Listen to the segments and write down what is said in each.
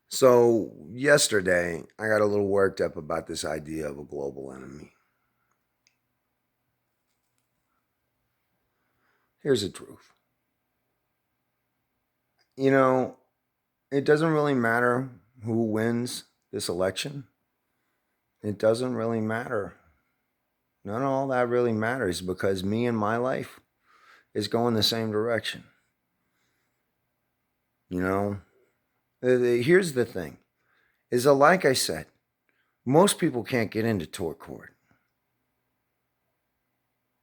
So, yesterday, I got a little worked up about this idea of a global enemy. Here's the truth. You know, it doesn't really matter who wins this election. It doesn't really matter. None of all that really matters because me and my life is going the same direction. You know, here's the thing is that, like I said, most people can't get into tort court.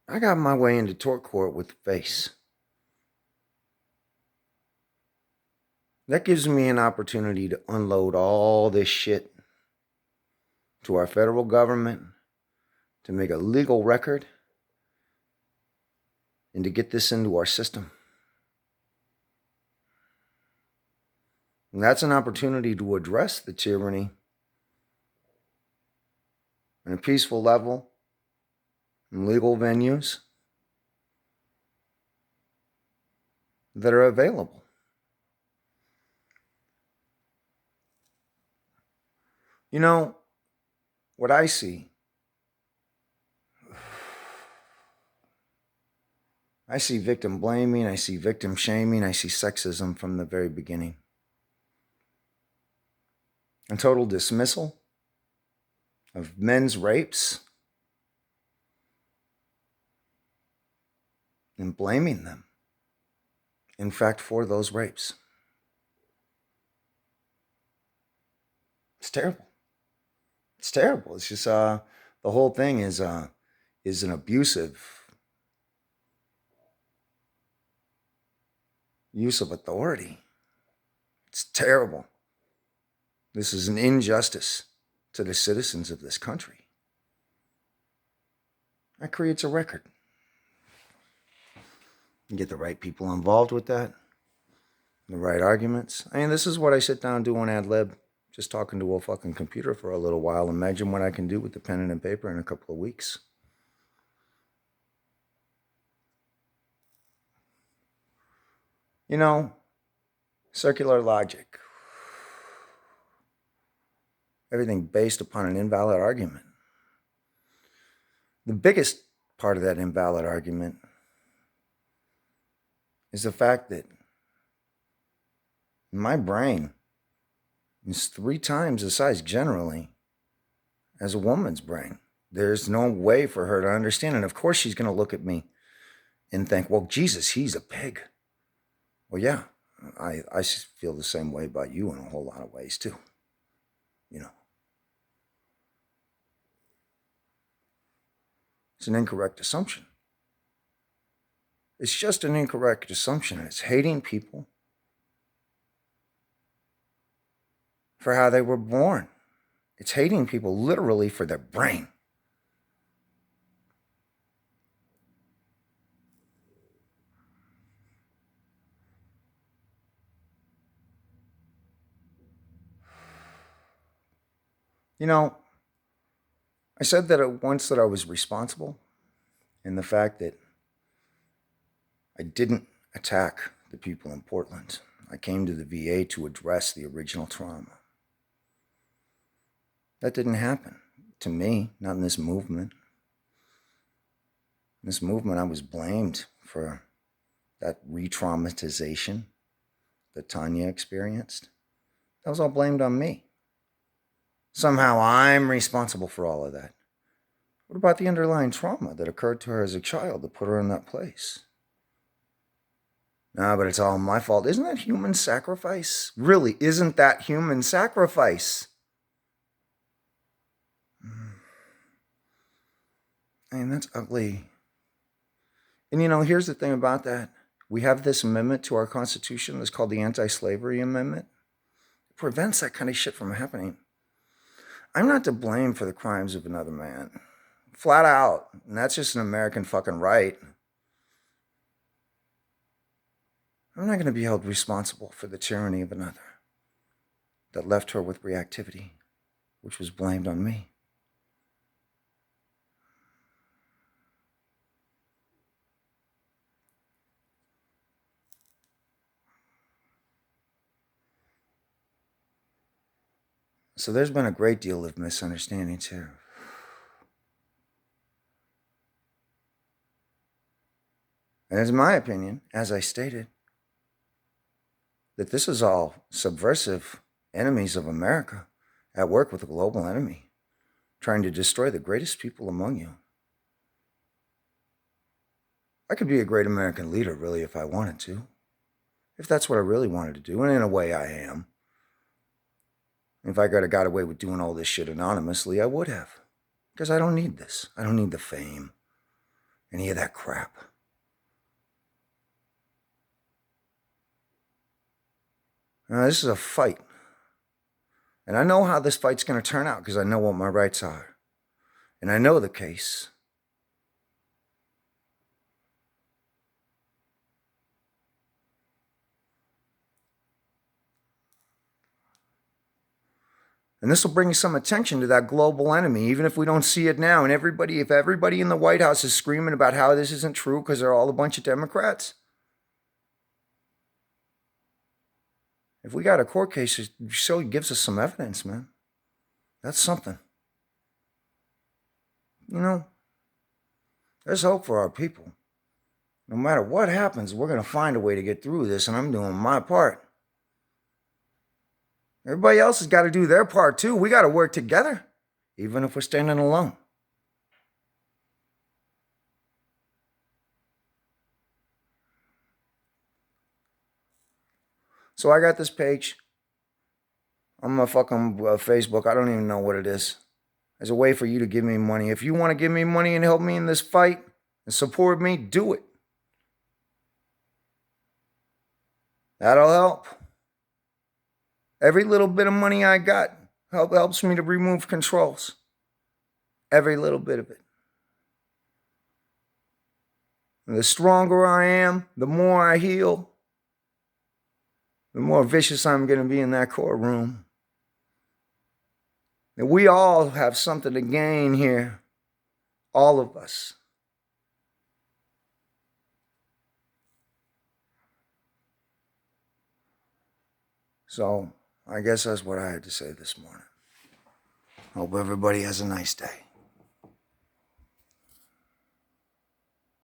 I got my way into tort court with the face. That gives me an opportunity to unload all this shit to our federal government, to make a legal record, and to get this into our system. And that's an opportunity to address the tyranny on a peaceful level in legal venues that are available. You know, what I see, I see victim blaming, I see victim shaming, I see sexism from the very beginning. A total dismissal of men's rapes and blaming them, in fact, for those rapes. It's terrible. It's terrible. It's just the whole thing is an abusive use of authority. It's terrible. This is an injustice to the citizens of this country. That creates a record. You get the right people involved with that, the right arguments. I mean, this is what I sit down and do on ad lib, just talking to a fucking computer for a little while. Imagine what I can do with the pen and paper in a couple of weeks. You know, circular logic. Everything based upon an invalid argument. The biggest part of that invalid argument is the fact that my brain is 3 times the size generally as a woman's brain. There's no way for her to understand. And of course, she's going to look at me and think, well, Jesus, he's a pig. Well, yeah, I feel the same way about you in a whole lot of ways, too. You know, it's an incorrect assumption. It's just an incorrect assumption. It's hating people for how they were born. It's hating people literally for their brain. You know, I said that once that I was responsible, and the fact that I didn't attack the people in Portland. I came to the VA to address the original trauma. That didn't happen to me, not in this movement. In this movement, I was blamed for that re-traumatization that Tanya experienced. That was all blamed on me. Somehow I'm responsible for all of that. What about the underlying trauma that occurred to her as a child that put her in that place? No, but it's all my fault. Isn't that human sacrifice? Really, isn't that human sacrifice? I mean, that's ugly. And you know, here's the thing about that. We have this amendment to our Constitution that's called the Anti-Slavery Amendment. It prevents that kind of shit from happening. I'm not to blame for the crimes of another man. Flat out. And that's just an American fucking right. I'm not going to be held responsible for the tyranny of another that left her with reactivity, which was blamed on me. So there's been a great deal of misunderstanding too. And it's my opinion, as I stated, that this is all subversive enemies of America at work with a global enemy, trying to destroy the greatest people among you. I could be a great American leader, really, if I wanted to. If that's what I really wanted to do, and in a way I am. If I got away with doing all this shit anonymously, I would have. Because I don't need this. I don't need the fame. Any of that crap. Now, this is a fight. And I know how this fight's going to turn out because I know what my rights are. And I know the case. And this will bring some attention to that global enemy, even if we don't see it now. And if everybody in the White House is screaming about how this isn't true because they're all a bunch of Democrats. If we got a court case, it gives us some evidence, man. That's something. You know, there's hope for our people. No matter what happens, we're going to find a way to get through this, and I'm doing my part. Everybody else has got to do their part too. We got to work together, even if we're standing alone. So I got this page on my fucking Facebook. I don't even know what it is. As a way for you to give me money. If you want to give me money and help me in this fight and support me, do it. That'll help. Every little bit of money I got helps me to remove controls. Every little bit of it. And the stronger I am, the more I heal, the more vicious I'm going to be in that courtroom. And we all have something to gain here. All of us. So, I guess that's what I had to say this morning. Hope everybody has a nice day.